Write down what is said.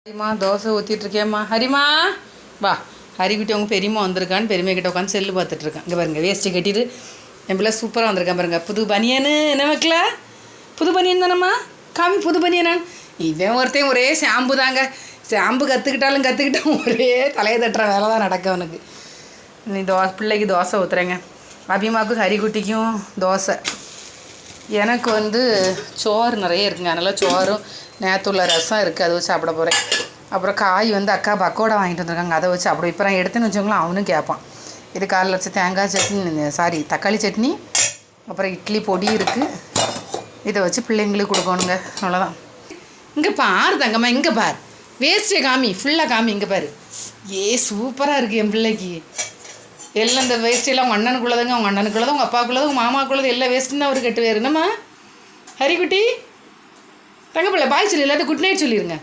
ஹரிமா தோசை ஊற்றிட்டுருக்கேம்மா. ஹரிமா வா. ஹரிக்கிட்ட உங்கள் பெரியம்மா வந்திருக்கான்னு பெரியம்மா கிட்ட உட்காந்து செல்லு பார்த்துட்ருக்கேன். இங்கே பாருங்கள், வேஸ்ட்டு கட்டிட்டு என் பிள்ளை சூப்பராக வந்திருக்கேன் பாருங்கள். புது பனியனு என்ன வைக்கல, புது பனியன் தானம்மா, காமி புது பனியனான். இவன் ஒருத்தையும் ஒரே ஷாம்பு தாங்க, ஷாம்பு கற்றுக்கிட்டாலும் ஒரே தலையை தட்டுற வேலை தான் நடக்க அவனுக்கு. நீ பிள்ளைக்கு தோசை ஊற்றுறேங்க. அபிமாவுக்கும் ஹரிக்குட்டிக்கும் தோசை. எனக்கு சோறு நிறைய இருக்குங்க, அதனால் சோறும் நேற்றுள்ள ரசம் இருக்குது, அதை வச்சு சாப்பிட போகிறேன். அப்புறம் காய் அக்கா பக்கோடா வாங்கிட்டு வந்திருக்காங்க, அதை வச்சு அப்படி இப்போ நான் எடுத்துன்னு வச்சோங்களேன் அவனும் கேட்பான். இது காலைல வச்சு தேங்காய் சட்னி, தக்காளி சட்னி, அப்புறம் இட்லி பொடி இருக்குது. இதை வச்சு பிள்ளைங்களுக்கு கொடுக்கணுங்க, அவ்வளோதான். இங்கே பாரு தங்கம்மா, இங்கே பார், வேஸ்ட்டே காமி, ஃபுல்லாக காமி, இங்கே பாரு. சூப்பராக இருக்குது என் பிள்ளைக்கு. எல்லாம் இந்த வேஸ்ட்டெல்லாம் உங்கள் அண்ணனுக்குள்ளதுங்க, உங்கள் அண்ணனுக்குள்ளது, உங்கள் அப்பாவுக்குள்ளது, உங்கள் மாமாவுக்குள்ளது, எல்லாம் வேஸ்ட்டுன்னு அவர் கெட்டு வேறு. என்னம்மா ஹரிக்குட்டி தங்கப்பிள்ளை பாய் சொல்லி இல்லாத குட் நைட் சொல்லிடுங்க.